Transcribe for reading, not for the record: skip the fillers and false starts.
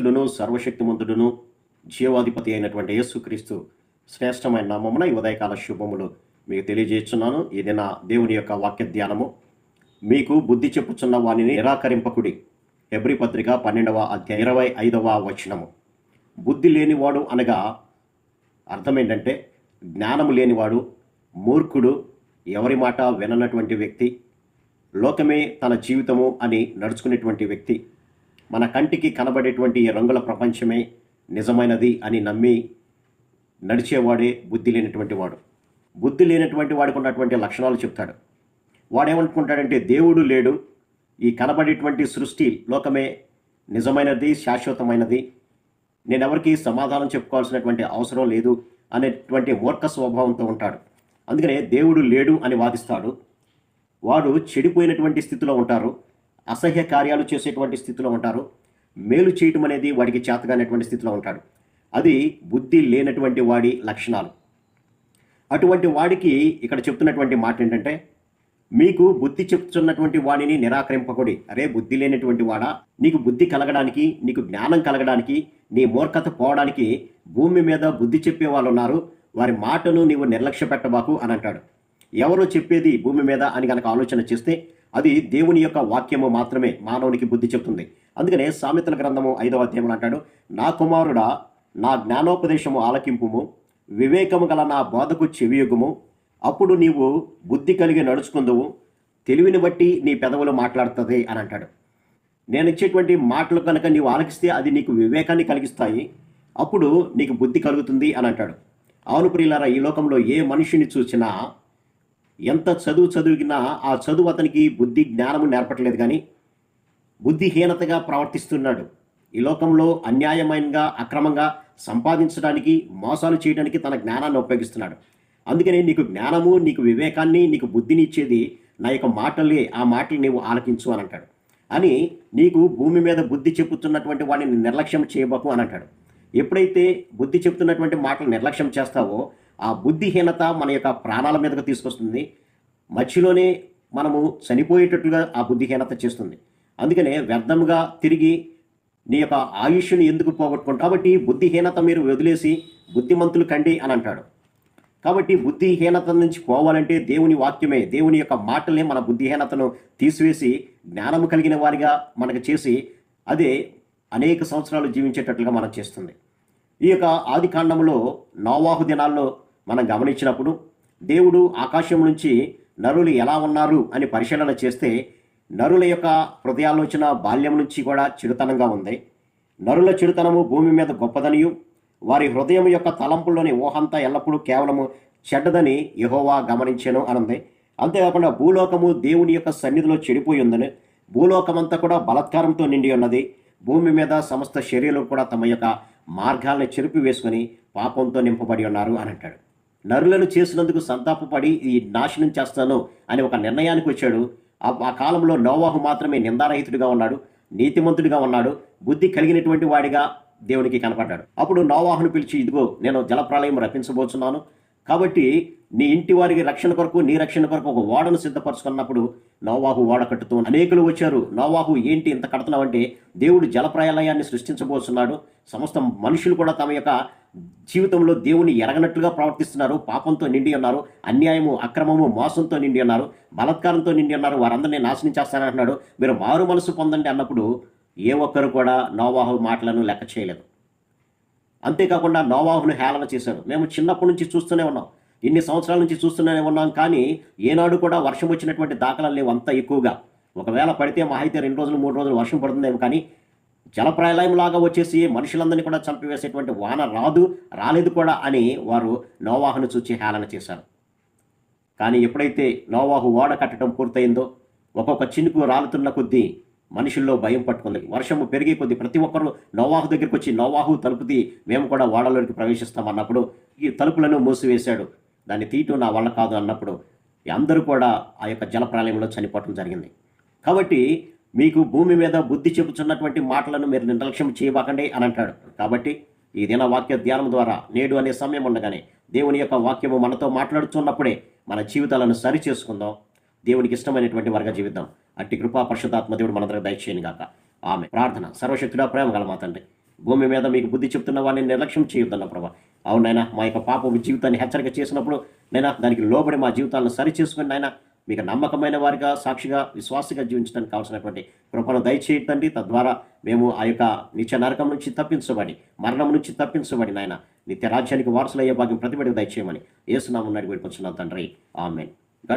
పరిశుద్ధుడును సర్వశక్తిమంతుడును జీవాధిపతి అయినటువంటి యేసుక్రీస్తు శ్రేష్టమైన నామమున ఈ ఉదయకాల శుభములు మీకు తెలియజేస్తున్నాను. ఇది నా దేవుని యొక్క వాక్య ధ్యానము. మీకు బుద్ధి చెప్పుచున్న వానిని నిరాకరింపకుడి. హెబ్రీ పత్రిక 12వ అధ్యాయం 25వ వచనము. బుద్ధి లేనివాడు అనగా అర్థం ఏంటంటే జ్ఞానము లేనివాడు, మూర్ఖుడు, ఎవరి మాట విననటువంటి వ్యక్తి, లోకమే తన జీవితము అని నడుచుకునేటువంటి వ్యక్తి, మన కంటికి కనబడేటువంటి ఈ రంగుల ప్రపంచమే నిజమైనది అని నమ్మి నడిచేవాడే బుద్ధి లేనటువంటి వాడు. బుద్ధి లేనటువంటి వాడికి ఉన్నటువంటి లక్షణాలు చెప్తాడు. వాడేమనుకుంటాడంటే దేవుడు లేడు, ఈ కనబడేటువంటి సృష్టి లోకమే నిజమైనది, శాశ్వతమైనది, నేనెవరికి సమాధానం చెప్పుకోవాల్సినటువంటి అవసరం లేదు అనేటువంటి మూర్ఖ స్వభావంతో ఉంటాడు. అందుకనే దేవుడు లేడు అని వాదిస్తాడు. వాడు చెడిపోయినటువంటి స్థితిలో ఉంటారు, అసహ్య కార్యాలు చేసేటువంటి స్థితిలో ఉంటారు, మేలు చేయటం అనేది వాడికి చేతగానేటువంటి స్థితిలో ఉంటాడు. అది బుద్ధి లేనటువంటి వాడి లక్షణాలు. అటువంటి వాడికి ఇక్కడ చెప్తున్నటువంటి మాట ఏంటంటే, మీకు బుద్ధి చెప్తున్నటువంటి వాడిని నిరాకరింపకుడి. అరే బుద్ధి లేనటువంటి వాడా, నీకు బుద్ధి కలగడానికి, నీకు జ్ఞానం కలగడానికి, నీ మూర్ఖత పోవడానికి భూమి మీద బుద్ధి చెప్పే వాళ్ళు ఉన్నారు, వారి మాటను నీవు నిర్లక్ష్య పెట్టబాకు అని అంటాడు. ఎవరో చెప్పేది భూమి మీద అని కనుక ఆలోచన చేస్తే అది దేవుని యొక్క వాక్యము మాత్రమే మానవునికి బుద్ధి చెప్తుంది. అందుకనే సామెతల గ్రంథము 5వ అధ్యాయంలో అంటాడు, నా కుమారుడా నా జ్ఞానోపదేశము ఆలకింపుము, వివేకము గల నా బోధకు చెవియొగ్గుము, అప్పుడు నీవు బుద్ధి కలిగి నడుచుకుందువు, తెలివిని బట్టి నీ పెదవులు మాట్లాడుతుంది అని అంటాడు. నేను ఇచ్చేటువంటి మాటలు కనుక నీవు ఆలకిస్తే అది నీకు వివేకాన్ని కలిగిస్తాయి, అప్పుడు నీకు బుద్ధి కలుగుతుంది అని అంటాడు. అవును ప్రియులారా, ఈ లోకంలో ఏ మనిషిని చూసినా ఎంత చదివినా ఆ చదువు అతనికి బుద్ధి జ్ఞానము నేర్పట్లేదు, కానీ బుద్ధిహీనతగా ప్రవర్తిస్తున్నాడు. ఈ లోకంలో అన్యాయమైనగా అక్రమంగా సంపాదించడానికి, మోసాలు చేయడానికి తన జ్ఞానాన్ని ఉపయోగిస్తున్నాడు. అందుకనే నీకు జ్ఞానము, నీకు వివేకాన్ని, నీకు బుద్ధిని ఇచ్చేది నా యొక్క మాటలే, ఆ మాటలు నీవు ఆలకించు అని అంటాడు. అని నీకు భూమి మీద బుద్ధి చెప్పుతున్నటువంటి వాడిని నిర్లక్ష్యం చేయబోకు అని అంటాడు. ఎప్పుడైతే బుద్ధి చెప్తున్నటువంటి మాటలు నిర్లక్ష్యం చేస్తావో ఆ బుద్ధిహీనత మన యొక్క ప్రాణాల మీదకు తీసుకొస్తుంది. మధ్యలోనే మనము చనిపోయేటట్లుగా ఆ బుద్ధిహీనత చేస్తుంది. అందుకనే వ్యర్థముగా తిరిగి నీ యొక్క ఆయుష్ని ఎందుకు పోగొట్టుకుంటావు? కాబట్టి బుద్ధిహీనత మీరు వదిలేసి బుద్ధిమంతులు కండి అని అంటాడు. కాబట్టి బుద్ధిహీనత నుంచి పోవాలంటే దేవుని వాక్యమే, దేవుని యొక్క మాటలే మన బుద్ధిహీనతను తీసివేసి జ్ఞానము కలిగిన వారిగా మనకు చేసి అదే అనేక సంవత్సరాలు జీవించేటట్లుగా మనం చేస్తుంది. ఈ యొక్క ఆది కాండములో నోవాహు దినాల్లో మనం గమనించినప్పుడు దేవుడు ఆకాశం నుంచి నరులు ఎలా ఉన్నారు అని పరిశీలన చేస్తే నరుల యొక్క హృదయాలోచన బాల్యం నుంచి కూడా చెడుతనంగా ఉంది. నరుల చెడుతనము భూమి మీద గొప్పదనియు, వారి హృదయం యొక్క తలంపుల్లోని ఊహంతా ఎల్లప్పుడూ కేవలము చెడ్డదని యెహోవా గమనించెను అనుంది. అంతేకాకుండా భూలోకము దేవుని యొక్క సన్నిధిలో చెడిపోయి ఉందని, భూలోకమంతా కూడా బలాత్కారంతో నిండి ఉన్నది, భూమి మీద సమస్త శరీరం కూడా తమ యొక్క మార్గాలను చెరిపి వేసుకొని పాపంతో నింపబడి ఉన్నారు అని అంటాడు. నరులను చేసినందుకు సంతాపపడి ఈ నాశనం చేస్తాను అని ఒక నిర్ణయానికి వచ్చాడు. ఆ కాలంలో నోవాహు మాత్రమే నిందారహితుడిగా ఉన్నాడు, నీతిమంతుడిగా ఉన్నాడు, బుద్ధి కలిగినటువంటి వాడిగా దేవునికి కనపడ్డాడు. అప్పుడు నోవాహును పిలిచి, ఇదిగో నేను జలప్రళయం రప్పించబోతున్నాను, కాబట్టి నీ ఇంటి వారికి రక్షణ కొరకు, నీ రక్షణ కొరకు ఒక ఓడను సిద్ధపరచుకున్నప్పుడు నోవాహు ఓడ కట్టుతూ అనేకులు వచ్చారు. నోవాహు ఏంటి ఇంత కడుతున్నావంటే, దేవుడు జలప్రళయాన్ని సృష్టించబోతున్నాడు, సమస్త మనుషులు కూడా తమ యొక్క జీవితంలో దేవుని ఎరగనట్లుగా ప్రవర్తిస్తున్నారు, పాపంతో నిండి ఉన్నారు, అన్యాయము, అక్రమము, మోసంతో నిండి ఉన్నారు, బలాత్కారంతో నిండి ఉన్నారు, వారందరినీ నాశనం చేస్తానంటున్నాడు, మీరు మారు మనసు పొందండి అన్నప్పుడు ఏ ఒక్కరు కూడా నోవాహు మాటలను లెక్క చేయలేదు. అంతేకాకుండా నోవాహును హేళన చేశారు. మేము చిన్నప్పటి నుంచి చూస్తూనే ఉన్నాం, ఇన్ని సంవత్సరాల నుంచి చూస్తూనే ఉన్నాం, కానీ ఏనాడు కూడా వర్షం వచ్చినటువంటి దాఖలాలు లేవు అంత ఎక్కువగా. ఒకవేళ పడితే మా అయితే 2 రోజులు 3 రోజులు వర్షం పడుతుందేమో, కానీ జలప్రళయంలాగా వచ్చేసి మనుషులందరినీ కూడా చంపివేసేటువంటి వాన రాలేదు కూడా అని వారు నోవాహును చూచి హేళన చేశారు. కానీ ఎప్పుడైతే నోవాహు ఓడ కట్టడం పూర్తయిందో ఒక్కొక్క చినుకు రాలుతున్న కొద్దీ మనుషుల్లో భయం పట్టుకుంది. వర్షము పెరిగే కొద్దీ ప్రతి ఒక్కరు నోవాహు దగ్గరికి వచ్చి, నోవాహు తలుపుది, మేము కూడా ఓడలోకి ప్రవేశిస్తాం అన్నప్పుడు ఈ తలుపులను మూసివేశాడు. దాన్ని తీయటం నా వల్ల కాదు అన్నప్పుడు అందరూ కూడా ఆ యొక్క జలప్రళయంలో చనిపోవటం జరిగింది. కాబట్టి మీకు భూమి మీద బుద్ధి చెబుతున్నటువంటి మాటలను మీరు నిర్లక్ష్యం చేయబాకండి అని అంటాడు. కాబట్టి ఈ దిన వాక్య ధ్యానం ద్వారా నేడు అనే సమయం ఉండగానే దేవుని యొక్క వాక్యము మనతో మాట్లాడుతున్నప్పుడే మన జీవితాలను సరి చేసుకుందాం. దేవునికి ఇష్టమైనటువంటి వారిగా జీవిద్దాం. అట్టి కృపా పరిశుద్ధాత్మ దేవుడు మనందరికి దయచేయను గాక. ఆమె ప్రార్థన. సర్వశక్తుడా, ప్రేమ గల మా తండ్రి, భూమి మీద మీకు బుద్ధి చెప్తున్న వారిని నిర్లక్ష్యం చేయొద్దన్న ప్రభా. అవునైనా మా యొక్క పాపపు జీవితాన్ని హెచ్చరిక చేసినప్పుడు నైనా దానికి లోబడి మా జీవితాలను సరిచేసుకుని నాయన మీకు నమ్మకమైన వారిగా, సాక్షిగా, విశ్వాసగా జీవించడానికి కావాల్సినటువంటి కృపను దయచేయండి. తద్వారా మేము ఆ యొక్క నిత్య నరకం నుంచి తప్పించబడి, మరణం నుంచి తప్పించబడి నాయన నిత్య రాజ్యానికి వారసులయ్యే భాగ్యం ప్రతిబడి దయచేయమని యేసునామమున అడిగి వేడుకొంచున్నాం తండ్రి. ఆమేన్.